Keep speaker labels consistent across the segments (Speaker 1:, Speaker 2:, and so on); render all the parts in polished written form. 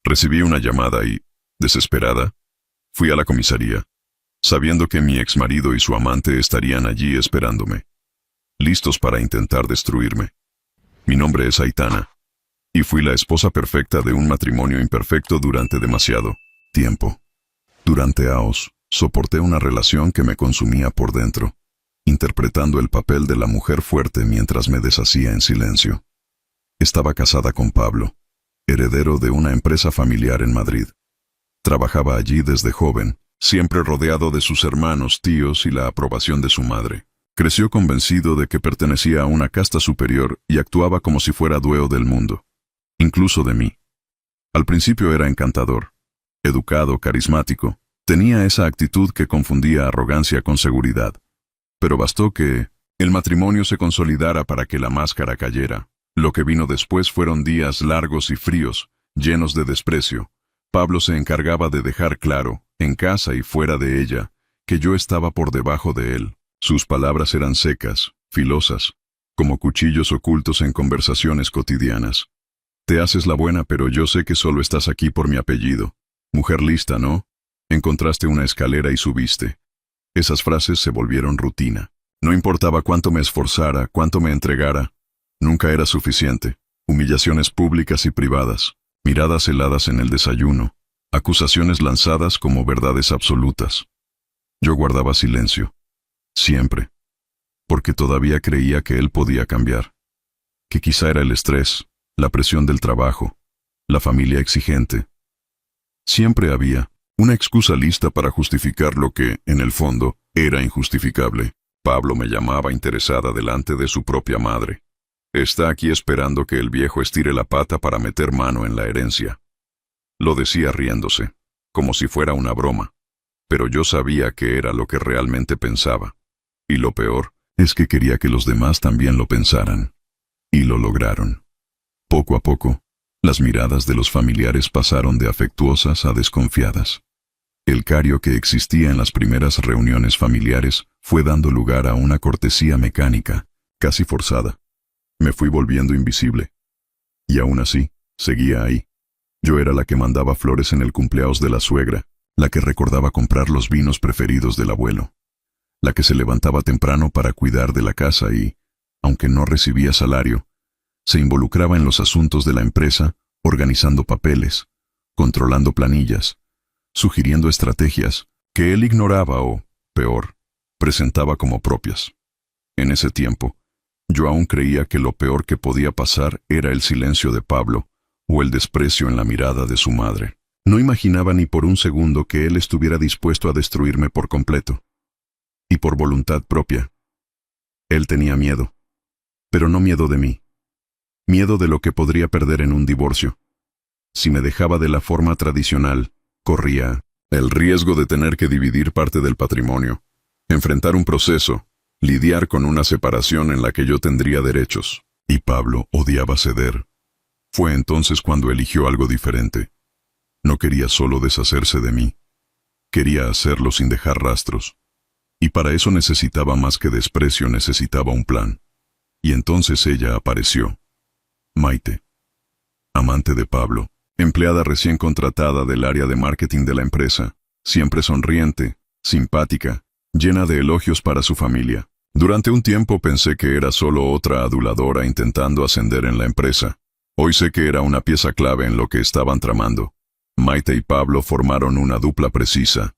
Speaker 1: Recibí una llamada y, desesperada, fui a la comisaría, sabiendo que mi exmarido y su amante estarían allí esperándome, listos para intentar destruirme. Mi nombre es Aitana, y fui la esposa perfecta de un matrimonio imperfecto durante demasiado tiempo. Durante años, soporté una relación que me consumía por dentro, interpretando el papel de la mujer fuerte mientras me deshacía en silencio. Estaba casada con Pablo, heredero de una empresa familiar en Madrid. Trabajaba allí desde joven, siempre rodeado de sus hermanos, tíos y la aprobación de su madre. Creció convencido de que pertenecía a una casta superior y actuaba como si fuera dueño del mundo, incluso de mí. Al principio era encantador, educado, carismático. Tenía esa actitud que confundía arrogancia con seguridad. Pero bastó que el matrimonio se consolidara para que la máscara cayera. Lo que vino después fueron días largos y fríos, llenos de desprecio. Pablo se encargaba de dejar claro, en casa y fuera de ella, que yo estaba por debajo de él. Sus palabras eran secas, filosas, como cuchillos ocultos en conversaciones cotidianas. Te haces la buena, pero yo sé que solo estás aquí por mi apellido. Mujer lista, ¿no? Encontraste una escalera y subiste. Esas frases se volvieron rutina. No importaba cuánto me esforzara, cuánto me entregara, nunca era suficiente. Humillaciones públicas y privadas, miradas heladas en el desayuno, acusaciones lanzadas como verdades absolutas. Yo guardaba silencio. Siempre. Porque todavía creía que él podía cambiar. Que quizá era el estrés, la presión del trabajo, la familia exigente. Siempre había una excusa lista para justificar lo que, en el fondo, era injustificable. Pablo me llamaba interesada delante de su propia madre. Está aquí esperando que el viejo estire la pata para meter mano en la herencia. Lo decía riéndose, como si fuera una broma. Pero yo sabía que era lo que realmente pensaba. Y lo peor es que quería que los demás también lo pensaran. Y lo lograron. Poco a poco, las miradas de los familiares pasaron de afectuosas a desconfiadas. El cario que existía en las primeras reuniones familiares fue dando lugar a una cortesía mecánica, casi forzada. Me fui volviendo invisible. Y aún así, seguía ahí. Yo era la que mandaba flores en el cumpleaños de la suegra, la que recordaba comprar los vinos preferidos del abuelo, la que se levantaba temprano para cuidar de la casa y, aunque no recibía salario, se involucraba en los asuntos de la empresa, organizando papeles, controlando planillas, sugiriendo estrategias que él ignoraba o, peor, presentaba como propias. En ese tiempo, yo aún creía que lo peor que podía pasar era el silencio de Pablo o el desprecio en la mirada de su madre. No imaginaba ni por un segundo que él estuviera dispuesto a destruirme por completo. Y por voluntad propia. Él tenía miedo. Pero no miedo de mí. Miedo de lo que podría perder en un divorcio. Si me dejaba de la forma tradicional, corría el riesgo de tener que dividir parte del patrimonio, enfrentar un proceso, lidiar con una separación en la que yo tendría derechos. Y Pablo odiaba ceder. Fue entonces cuando eligió algo diferente. No quería solo deshacerse de mí. Quería hacerlo sin dejar rastros. Y para eso necesitaba más que desprecio, necesitaba un plan. Y entonces ella apareció. Maite. Amante de Pablo, empleada recién contratada del área de marketing de la empresa, siempre sonriente, simpática, llena de elogios para su familia. Durante un tiempo pensé que era solo otra aduladora intentando ascender en la empresa. Hoy sé que era una pieza clave en lo que estaban tramando. Maite y Pablo formaron una dupla precisa,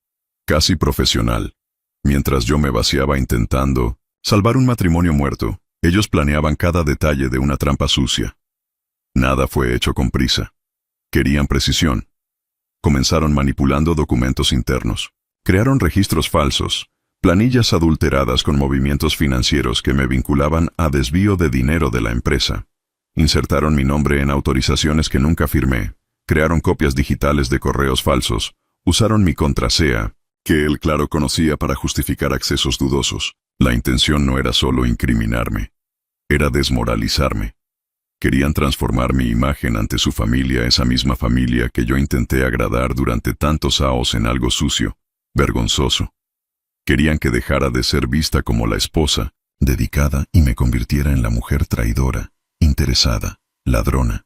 Speaker 1: casi profesional. Mientras yo me vaciaba intentando salvar un matrimonio muerto, ellos planeaban cada detalle de una trampa sucia. Nada fue hecho con prisa. Querían precisión. Comenzaron manipulando documentos internos. Crearon registros falsos, planillas adulteradas con movimientos financieros que me vinculaban a desvío de dinero de la empresa. Insertaron mi nombre en autorizaciones que nunca firmé. Crearon copias digitales de correos falsos. Usaron mi contrasea, que él claro conocía, para justificar accesos dudosos. La intención no era solo incriminarme, era desmoralizarme. Querían transformar mi imagen ante su familia, esa misma familia que yo intenté agradar durante tantos años, en algo sucio, vergonzoso. Querían que dejara de ser vista como la esposa, dedicada, y me convirtiera en la mujer traidora, interesada, ladrona.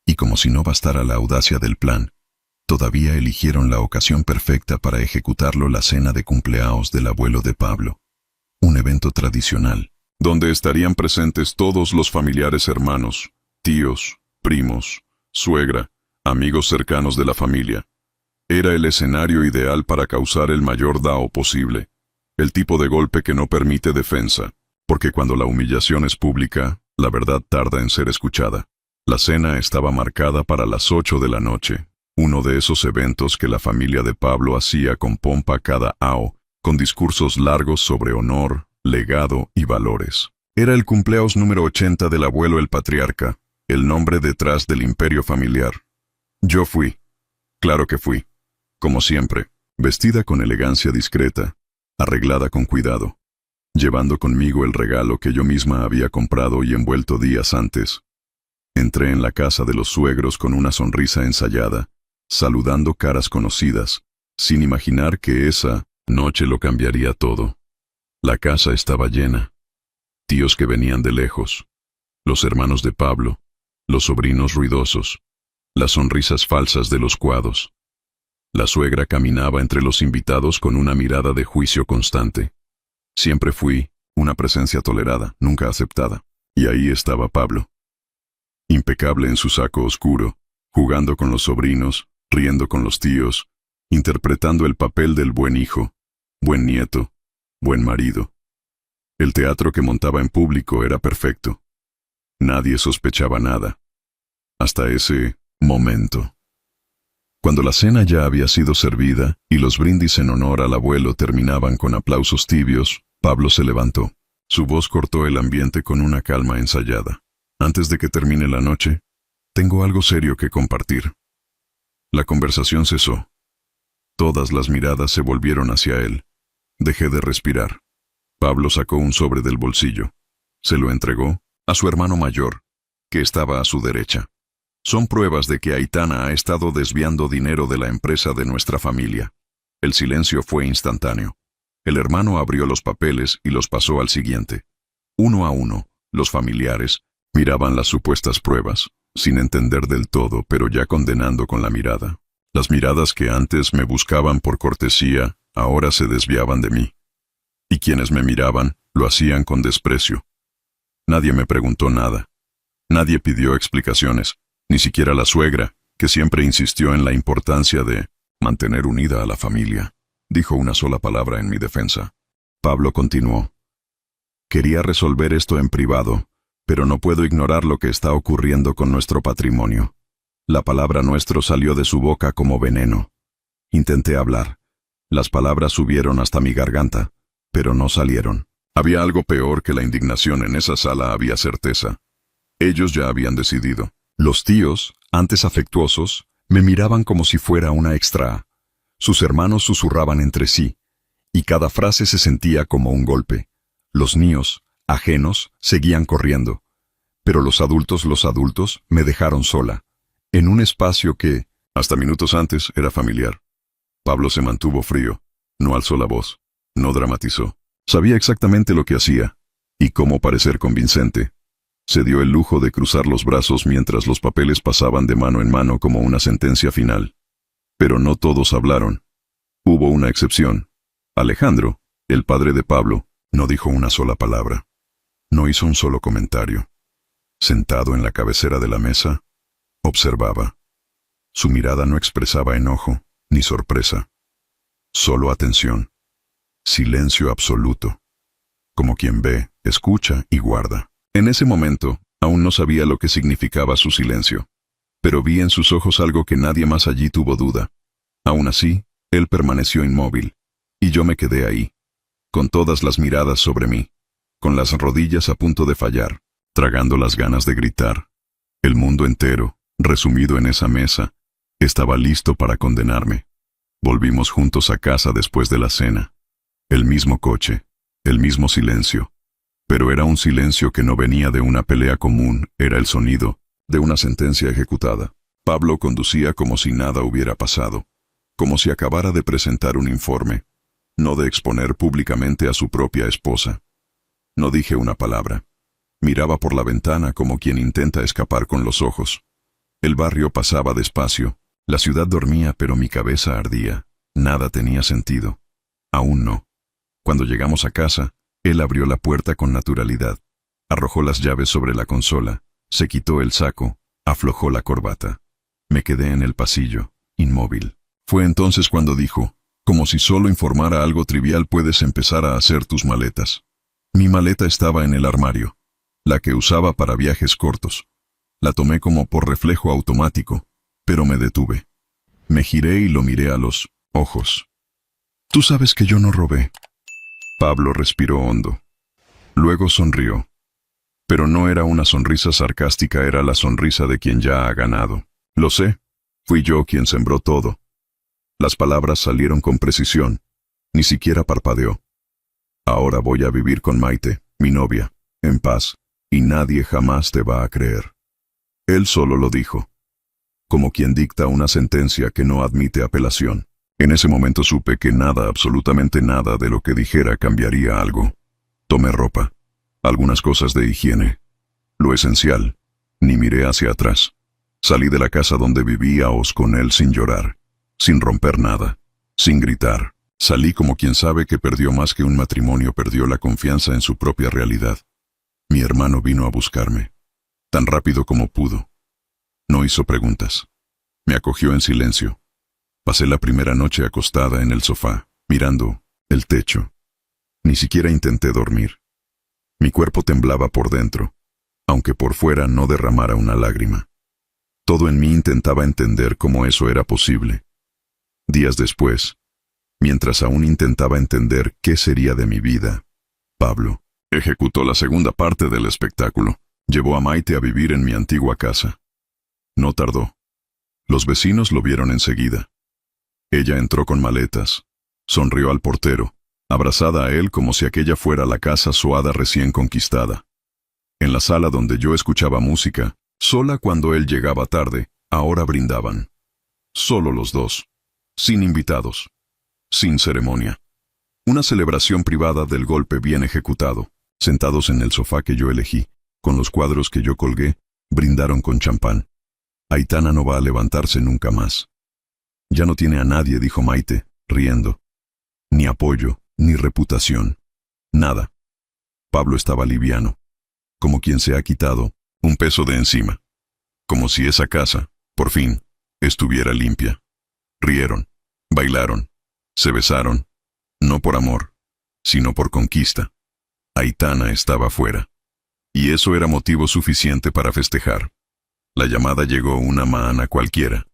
Speaker 1: Y como si no bastara la audacia del plan, todavía eligieron la ocasión perfecta para ejecutarlo: la cena de cumpleaños del abuelo de Pablo. Un evento tradicional, donde estarían presentes todos los familiares, hermanos, tíos, primos, suegra, amigos cercanos de la familia. Era el escenario ideal para causar el mayor daño posible, el tipo de golpe que no permite defensa, porque cuando la humillación es pública, la verdad tarda en ser escuchada. La cena estaba marcada para las 8 de la noche, uno de esos eventos que la familia de Pablo hacía con pompa cada año, con discursos largos sobre honor, legado y valores. Era el cumpleaños número 80 del abuelo el patriarca, el nombre detrás del imperio familiar. Yo fui. Claro que fui. Como siempre, vestida con elegancia discreta, arreglada con cuidado, llevando conmigo el regalo que yo misma había comprado y envuelto días antes. Entré en la casa de los suegros con una sonrisa ensayada, saludando caras conocidas, sin imaginar que esa noche lo cambiaría todo. La casa estaba llena. Tíos que venían de lejos, los hermanos de Pablo, los sobrinos ruidosos, las sonrisas falsas de los cuados. La suegra caminaba entre los invitados con una mirada de juicio constante. Siempre fui una presencia tolerada, nunca aceptada. Y ahí estaba Pablo, impecable en su saco oscuro, jugando con los sobrinos, riendo con los tíos, interpretando el papel del buen hijo, buen nieto, buen marido. El teatro que montaba en público era perfecto. Nadie sospechaba nada. Hasta ese momento. Cuando la cena ya había sido servida y los brindis en honor al abuelo terminaban con aplausos tibios, Pablo se levantó. Su voz cortó el ambiente con una calma ensayada. Antes de que termine la noche, tengo algo serio que compartir. La conversación cesó. Todas las miradas se volvieron hacia él. Dejé de respirar. Pablo sacó un sobre del bolsillo. Se lo entregó a su hermano mayor, que estaba a su derecha. Son pruebas de que Aitana ha estado desviando dinero de la empresa de nuestra familia. El silencio fue instantáneo. El hermano abrió los papeles y los pasó al siguiente. Uno a uno, los familiares miraban las supuestas pruebas, sin entender del todo, pero ya condenando con la mirada. Las miradas que antes me buscaban por cortesía, ahora se desviaban de mí. Y quienes me miraban, lo hacían con desprecio. Nadie me preguntó nada. Nadie pidió explicaciones. Ni siquiera la suegra, que siempre insistió en la importancia de mantener unida a la familia, dijo una sola palabra en mi defensa. Pablo continuó. Quería resolver esto en privado, pero no puedo ignorar lo que está ocurriendo con nuestro patrimonio. La palabra nuestro salió de su boca como veneno. Intenté hablar. Las palabras subieron hasta mi garganta, pero no salieron. Había algo peor que la indignación en esa sala, había certeza. Ellos ya habían decidido. Los tíos, antes afectuosos, me miraban como si fuera una extra. Sus hermanos susurraban entre sí, y cada frase se sentía como un golpe. Los niños, ajenos, seguían corriendo. Pero los adultos, me dejaron sola, en un espacio que, hasta minutos antes, era familiar. Pablo se mantuvo frío, no alzó la voz, no dramatizó. Sabía exactamente lo que hacía, y cómo parecer convincente. Se dio el lujo de cruzar los brazos mientras los papeles pasaban de mano en mano como una sentencia final. Pero no todos hablaron. Hubo una excepción. Alejandro, el padre de Pablo, no dijo una sola palabra. No hizo un solo comentario. Sentado en la cabecera de la mesa, observaba. Su mirada no expresaba enojo ni sorpresa. Solo atención. Silencio absoluto. Como quien ve, escucha y guarda. En ese momento, aún no sabía lo que significaba su silencio, pero vi en sus ojos algo que nadie más allí tuvo duda. Aún así, él permaneció inmóvil, y yo me quedé ahí, con todas las miradas sobre mí, con las rodillas a punto de fallar, tragando las ganas de gritar. El mundo entero, resumido en esa mesa, estaba listo para condenarme. Volvimos juntos a casa después de la cena. El mismo coche, el mismo silencio. Pero era un silencio que no venía de una pelea común, era el sonido de una sentencia ejecutada. Pablo conducía como si nada hubiera pasado, como si acabara de presentar un informe, no de exponer públicamente a su propia esposa. No dije una palabra. Miraba por la ventana como quien intenta escapar con los ojos. El barrio pasaba despacio. La ciudad dormía, pero mi cabeza ardía. Nada tenía sentido. Aún no. Cuando llegamos a casa, él abrió la puerta con naturalidad. Arrojó las llaves sobre la consola, se quitó el saco, aflojó la corbata. Me quedé en el pasillo, inmóvil. Fue entonces cuando dijo, como si solo informara algo trivial puedes empezar a hacer tus maletas. Mi maleta estaba en el armario, la que usaba para viajes cortos. La tomé como por reflejo automático, pero me detuve. Me giré y lo miré a los ojos. Tú sabes que yo no robé. Pablo respiró hondo. Luego sonrió. Pero no era una sonrisa sarcástica, era la sonrisa de quien ya ha ganado. Lo sé, fui yo quien sembró todo. Las palabras salieron con precisión. Ni siquiera parpadeó. Ahora voy a vivir con Maite, mi novia, en paz, y nadie jamás te va a creer. Él solo lo dijo, como quien dicta una sentencia que no admite apelación. En ese momento supe que nada, absolutamente nada de lo que dijera cambiaría algo. Tomé ropa, algunas cosas de higiene, lo esencial, ni miré hacia atrás. Salí de la casa donde vivíamos con él sin llorar, sin romper nada, sin gritar. Salí como quien sabe que perdió más que un matrimonio, perdió la confianza en su propia realidad. Mi hermano vino a buscarme, tan rápido como pudo. No hizo preguntas. Me acogió en silencio. Pasé la primera noche acostada en el sofá, mirando el techo. Ni siquiera intenté dormir. Mi cuerpo temblaba por dentro, aunque por fuera no derramara una lágrima. Todo en mí intentaba entender cómo eso era posible. Días después, mientras aún intentaba entender qué sería de mi vida, Pablo ejecutó la segunda parte del espectáculo. Llevó a Maite a vivir en mi antigua casa. No tardó. Los vecinos lo vieron enseguida. Ella entró con maletas, sonrió al portero, abrazada a él como si aquella fuera la casa Soada recién conquistada. En la sala donde yo escuchaba música, sola cuando él llegaba tarde, ahora brindaban. Solo los dos, sin invitados, sin ceremonia. Una celebración privada del golpe bien ejecutado. Sentados en el sofá que yo elegí, con los cuadros que yo colgué, brindaron con champán. Aitana no va a levantarse nunca más. Ya no tiene a nadie, dijo Maite, riendo. Ni apoyo, ni reputación. Nada. Pablo estaba liviano, como quien se ha quitado un peso de encima. Como si esa casa, por fin, estuviera limpia. Rieron, bailaron, se besaron, no por amor, sino por conquista. Aitana estaba fuera. Y eso era motivo suficiente para festejar. La llamada llegó una mañana cualquiera.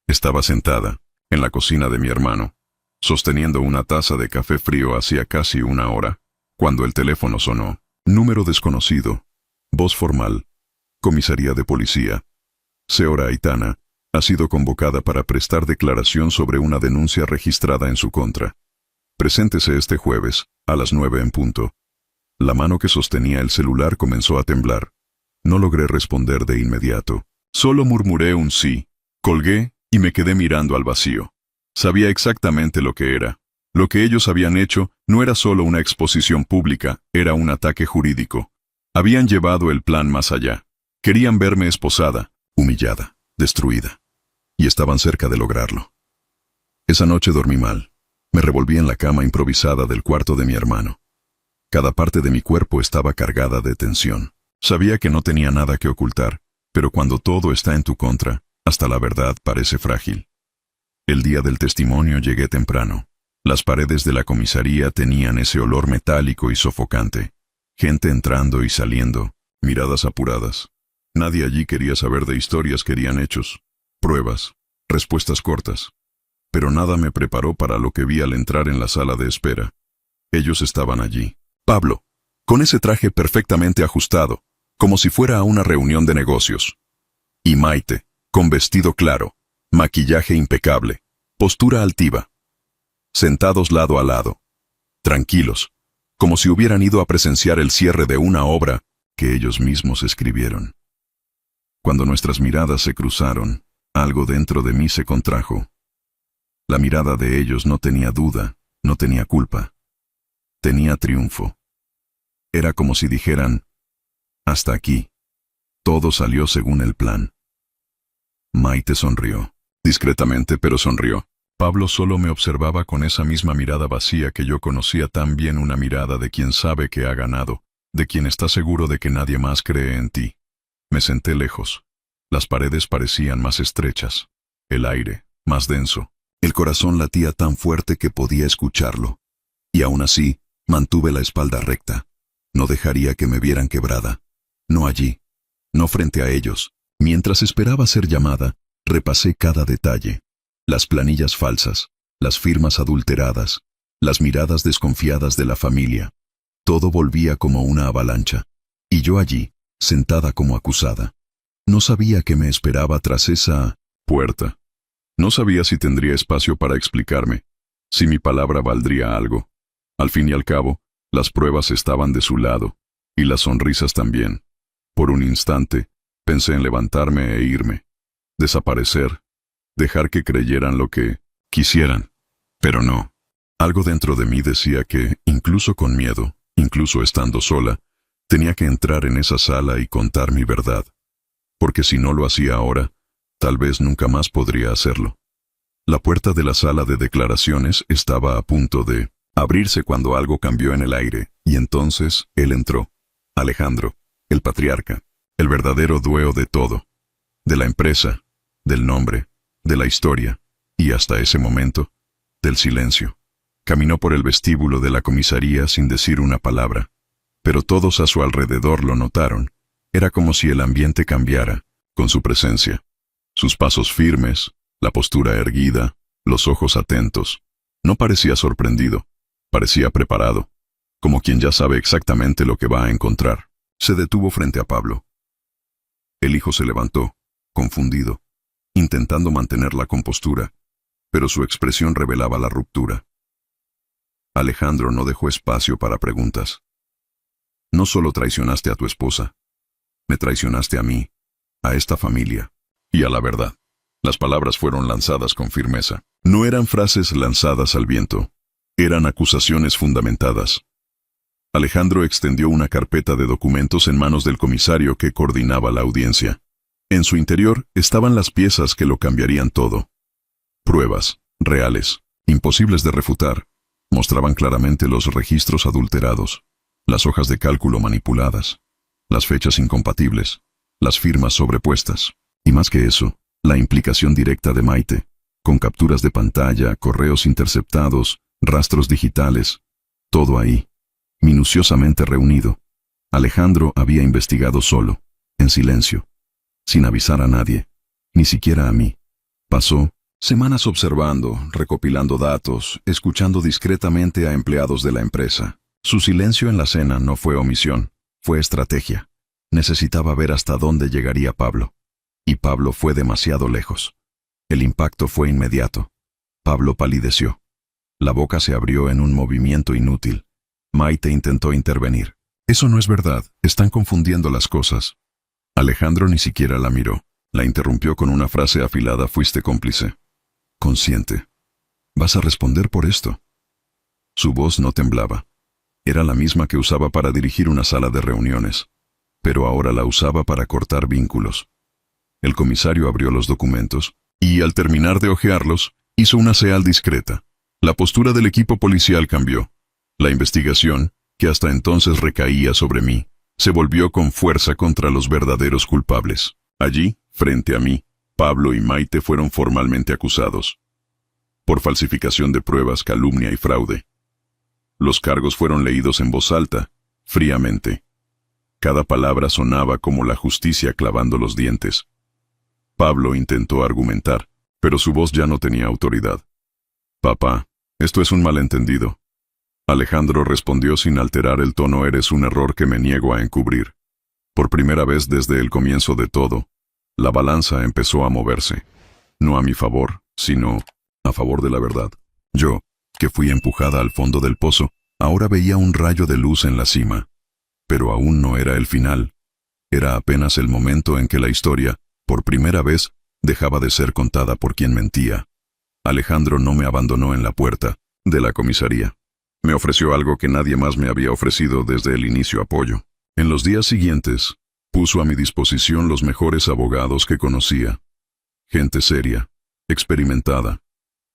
Speaker 1: Estaba sentada, en la cocina de mi hermano, sosteniendo una taza de café frío hacía casi una hora, cuando el teléfono sonó. Número desconocido. Voz formal. Comisaría de policía. Señora Aitana ha sido convocada para prestar declaración sobre una denuncia registrada en su contra. Preséntese este jueves, a las 9 en punto. La mano que sostenía el celular comenzó a temblar. No logré responder de inmediato. Solo murmuré un sí. Colgué y me quedé mirando al vacío. Sabía exactamente lo que era. Lo que ellos habían hecho no era solo una exposición pública, era un ataque jurídico. Habían llevado el plan más allá. Querían verme esposada, humillada, destruida. Y estaban cerca de lograrlo. Esa noche dormí mal. Me revolví en la cama improvisada del cuarto de mi hermano. Cada parte de mi cuerpo estaba cargada de tensión. Sabía que no tenía nada que ocultar, pero cuando todo está en tu contra, hasta la verdad parece frágil. El día del testimonio llegué temprano. Las paredes de la comisaría tenían ese olor metálico y sofocante. Gente entrando y saliendo, miradas apuradas. Nadie allí quería saber de historias, querían hechos, pruebas, respuestas cortas. Pero nada me preparó para lo que vi al entrar en la sala de espera. Ellos estaban allí. Pablo, con ese traje perfectamente ajustado, como si fuera a una reunión de negocios. Y Maite, con vestido claro, maquillaje impecable, postura altiva. Sentados lado a lado, tranquilos, como si hubieran ido a presenciar el cierre de una obra que ellos mismos escribieron. Cuando nuestras miradas se cruzaron, algo dentro de mí se contrajo. La mirada de ellos no tenía duda, no tenía culpa. Tenía triunfo. Era como si dijeran, hasta aquí. Todo salió según el plan. Maite sonrió. Discretamente, pero sonrió. Pablo solo me observaba con esa misma mirada vacía que yo conocía tan bien, una mirada de quien sabe que ha ganado, de quien está seguro de que nadie más cree en ti. Me senté lejos. Las paredes parecían más estrechas, el aire más denso. El corazón latía tan fuerte que podía escucharlo. Y aún así, mantuve la espalda recta. No dejaría que me vieran quebrada. No allí, no frente a ellos. Mientras esperaba ser llamada, repasé cada detalle. Las planillas falsas, las firmas adulteradas, las miradas desconfiadas de la familia. Todo volvía como una avalancha. Y yo allí, sentada como acusada. No sabía qué me esperaba tras esa puerta. No sabía si tendría espacio para explicarme, si mi palabra valdría algo. Al fin y al cabo, las pruebas estaban de su lado, y las sonrisas también. Por un instante, pensé en levantarme e irme, desaparecer, dejar que creyeran lo que quisieran. Pero no. Algo dentro de mí decía que, incluso con miedo, incluso estando sola, tenía que entrar en esa sala y contar mi verdad. Porque si no lo hacía ahora, tal vez nunca más podría hacerlo. La puerta de la sala de declaraciones estaba a punto de abrirse cuando algo cambió en el aire, y entonces él entró. Alejandro, el patriarca, el verdadero dueño de todo. De la empresa, del nombre, de la historia, y hasta ese momento, del silencio. Caminó por el vestíbulo de la comisaría sin decir una palabra. Pero todos a su alrededor lo notaron. Era como si el ambiente cambiara, con su presencia. Sus pasos firmes, la postura erguida, los ojos atentos. No parecía sorprendido, parecía preparado, como quien ya sabe exactamente lo que va a encontrar. Se detuvo frente a Pablo. El hijo se levantó, confundido, intentando mantener la compostura, pero su expresión revelaba la ruptura. Alejandro no dejó espacio para preguntas. No solo traicionaste a tu esposa, me traicionaste a mí, a esta familia. Y a la verdad. Las palabras fueron lanzadas con firmeza. No eran frases lanzadas al viento. Eran acusaciones fundamentadas. Alejandro extendió una carpeta de documentos en manos del comisario que coordinaba la audiencia. En su interior estaban las piezas que lo cambiarían todo. Pruebas, reales, imposibles de refutar, mostraban claramente los registros adulterados, las hojas de cálculo manipuladas, las fechas incompatibles, las firmas sobrepuestas. Y más que eso, la implicación directa de Maite, con capturas de pantalla, correos interceptados, rastros digitales, todo ahí, minuciosamente reunido. Alejandro había investigado solo, en silencio, sin avisar a nadie, ni siquiera a mí. Pasó semanas observando, recopilando datos, escuchando discretamente a empleados de la empresa. Su silencio en la cena no fue omisión, fue estrategia. Necesitaba ver hasta dónde llegaría Pablo. Y Pablo fue demasiado lejos. El impacto fue inmediato. Pablo palideció. La boca se abrió en un movimiento inútil. Maite intentó intervenir. Eso no es verdad, están confundiendo las cosas. Alejandro ni siquiera la miró. La interrumpió con una frase afilada: fuiste cómplice. Consciente. ¿Vas a responder por esto? Su voz no temblaba. Era la misma que usaba para dirigir una sala de reuniones. Pero ahora la usaba para cortar vínculos. El comisario abrió los documentos, y al terminar de hojearlos, hizo una señal discreta. La postura del equipo policial cambió. La investigación, que hasta entonces recaía sobre mí, se volvió con fuerza contra los verdaderos culpables. Allí, frente a mí, Pablo y Maite fueron formalmente acusados. Por falsificación de pruebas, calumnia y fraude. Los cargos fueron leídos en voz alta, fríamente. Cada palabra sonaba como la justicia clavando los dientes. Pablo intentó argumentar, pero su voz ya no tenía autoridad. Papá, esto es un malentendido. Alejandro respondió sin alterar el tono: eres un error que me niego a encubrir. Por primera vez desde el comienzo de todo, la balanza empezó a moverse. No a mi favor, sino a favor de la verdad. Yo, que fui empujada al fondo del pozo, ahora veía un rayo de luz en la cima. Pero aún no era el final. Era apenas el momento en que la historia, por primera vez, dejaba de ser contada por quien mentía. Alejandro no me abandonó en la puerta de la comisaría. Me ofreció algo que nadie más me había ofrecido desde el inicio: apoyo. En los días siguientes, puso a mi disposición los mejores abogados que conocía. Gente seria, experimentada.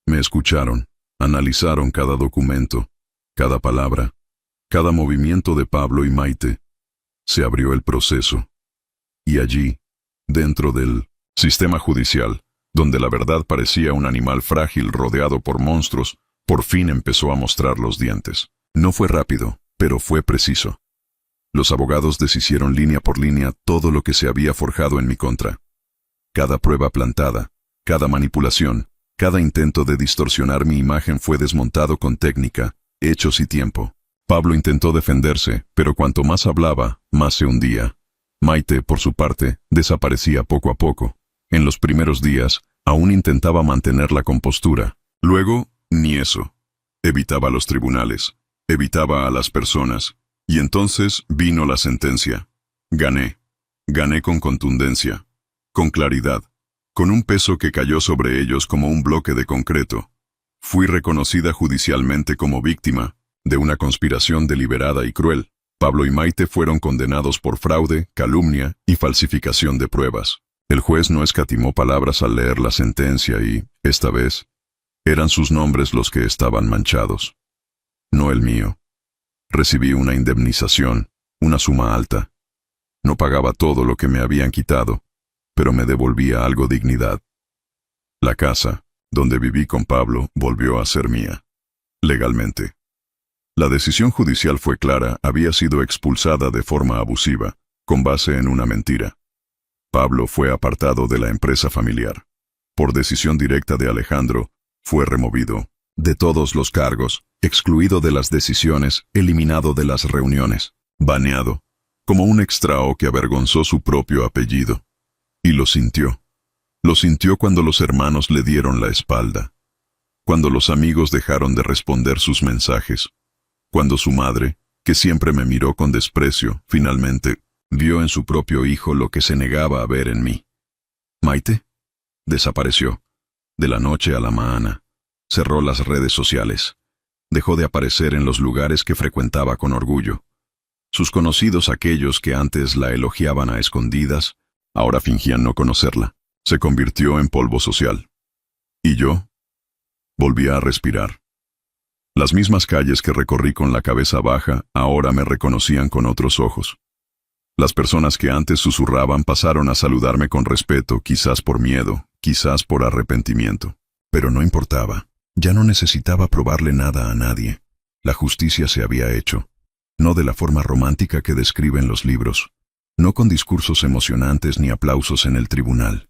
Speaker 1: Me escucharon, analizaron cada documento, cada palabra, cada movimiento de Pablo y Maite. Se abrió el proceso. Y allí, dentro del sistema judicial, donde la verdad parecía un animal frágil rodeado por monstruos, por fin empezó a mostrar los dientes. No fue rápido, pero fue preciso. Los abogados deshicieron línea por línea todo lo que se había forjado en mi contra. Cada prueba plantada, cada manipulación, cada intento de distorsionar mi imagen fue desmontado con técnica, hechos y tiempo. Pablo intentó defenderse, pero cuanto más hablaba, más se hundía. Maite, por su parte, desaparecía poco a poco. En los primeros días, aún intentaba mantener la compostura. Luego, ni eso. Evitaba los tribunales, evitaba a las personas. Y entonces vino la sentencia. Gané. Gané con contundencia, con claridad, con un peso que cayó sobre ellos como un bloque de concreto. Fui reconocida judicialmente como víctima de una conspiración deliberada y cruel. Pablo y Maite fueron condenados por fraude, calumnia y falsificación de pruebas. El juez no escatimó palabras al leer la sentencia y, esta vez, eran sus nombres los que estaban manchados, no el mío. Recibí una indemnización, una suma alta. No pagaba todo lo que me habían quitado, pero me devolvía algo de dignidad. La casa, donde viví con Pablo, volvió a ser mía, legalmente. La decisión judicial fue clara, había sido expulsada de forma abusiva, con base en una mentira. Pablo fue apartado de la empresa familiar. Por decisión directa de Alejandro, fue removido de todos los cargos, excluido de las decisiones, eliminado de las reuniones, baneado, como un extrao que avergonzó su propio apellido. Y lo sintió. Lo sintió cuando los hermanos le dieron la espalda, cuando los amigos dejaron de responder sus mensajes, cuando su madre, que siempre me miró con desprecio, finalmente vio en su propio hijo lo que se negaba a ver en mí. Maite desapareció, de la noche a la mañana. Cerró las redes sociales. Dejó de aparecer en los lugares que frecuentaba con orgullo. Sus conocidos, aquellos que antes la elogiaban a escondidas, ahora fingían no conocerla. Se convirtió en polvo social. Y yo volví a respirar. Las mismas calles que recorrí con la cabeza baja, ahora me reconocían con otros ojos. Las personas que antes susurraban pasaron a saludarme con respeto, quizás por miedo, quizás por arrepentimiento. Pero no importaba. Ya no necesitaba probarle nada a nadie. La justicia se había hecho. No de la forma romántica que describen los libros. No con discursos emocionantes ni aplausos en el tribunal.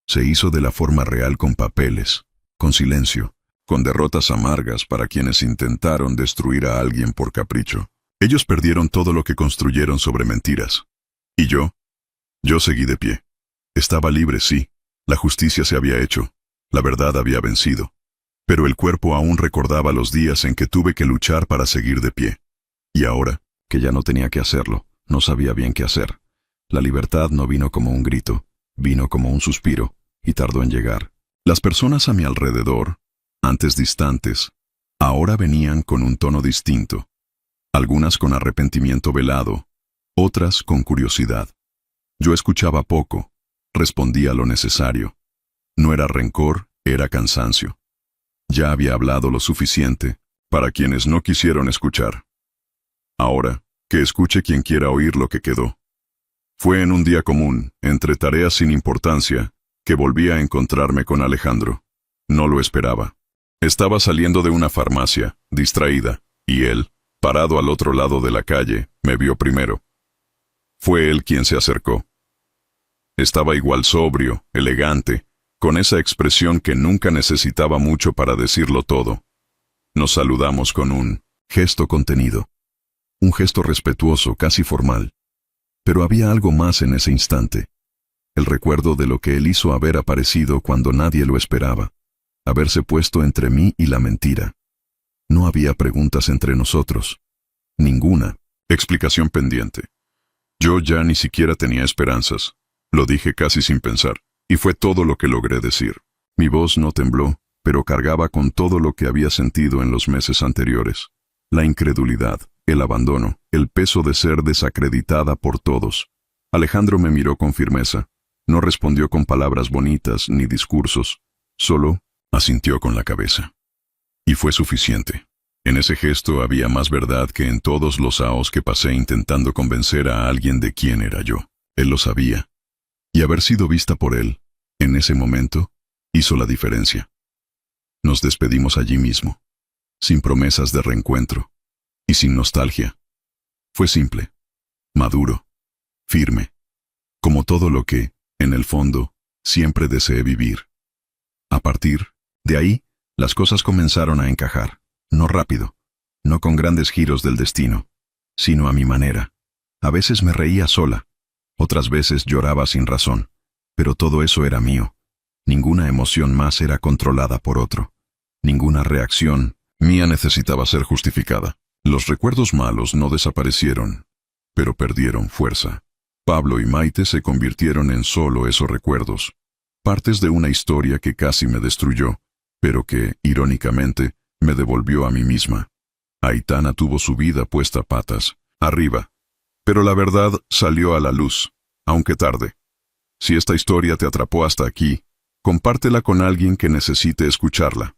Speaker 1: Se hizo de la forma real con papeles, con silencio, con derrotas amargas para quienes intentaron destruir a alguien por capricho. Ellos perdieron todo lo que construyeron sobre mentiras. Y yo seguí de pie. Estaba libre, sí. La justicia se había hecho. La verdad había vencido. Pero el cuerpo aún recordaba los días en que tuve que luchar para seguir de pie. Y ahora, que ya no tenía que hacerlo, no sabía bien qué hacer. La libertad no vino como un grito, vino como un suspiro, y tardó en llegar. Las personas a mi alrededor, antes distantes, ahora venían con un tono distinto. Algunas con arrepentimiento velado, otras con curiosidad. Yo escuchaba poco, respondía lo necesario. No era rencor, era cansancio. Ya había hablado lo suficiente para quienes no quisieron escuchar. Ahora, que escuche quien quiera oír lo que quedó. Fue en un día común, entre tareas sin importancia, que volví a encontrarme con Alejandro. No lo esperaba. Estaba saliendo de una farmacia, distraída, y él, parado al otro lado de la calle, me vio primero. Fue él quien se acercó. Estaba igual sobrio, elegante, con esa expresión que nunca necesitaba mucho para decirlo todo. Nos saludamos con un gesto contenido, un gesto respetuoso, casi formal. Pero había algo más en ese instante. El recuerdo de lo que él hizo haber aparecido cuando nadie lo esperaba, haberse puesto entre mí y la mentira. No había preguntas entre nosotros. Ninguna. Explicación pendiente. Yo ya ni siquiera tenía esperanzas. Lo dije casi sin pensar. Y fue todo lo que logré decir. Mi voz no tembló, pero cargaba con todo lo que había sentido en los meses anteriores. La incredulidad, el abandono, el peso de ser desacreditada por todos. Alejandro me miró con firmeza. No respondió con palabras bonitas ni discursos, solo asintió con la cabeza. Y fue suficiente. En ese gesto había más verdad que en todos los aos que pasé intentando convencer a alguien de quién era yo. Él lo sabía. Y haber sido vista por él, en ese momento, hizo la diferencia. Nos despedimos allí mismo, sin promesas de reencuentro, y sin nostalgia. Fue simple, maduro, firme, como todo lo que, en el fondo, siempre deseé vivir. A partir de ahí, las cosas comenzaron a encajar, no rápido, no con grandes giros del destino, sino a mi manera. A veces me reía sola, otras veces lloraba sin razón, pero todo eso era mío. Ninguna emoción más era controlada por otro. Ninguna reacción mía necesitaba ser justificada. Los recuerdos malos no desaparecieron, pero perdieron fuerza. Pablo y Maite se convirtieron en solo esos recuerdos, partes de una historia que casi me destruyó, pero que, irónicamente, me devolvió a mí misma. Aitana tuvo su vida puesta patas arriba, pero la verdad salió a la luz, aunque tarde. Si esta historia te atrapó hasta aquí, compártela con alguien que necesite escucharla.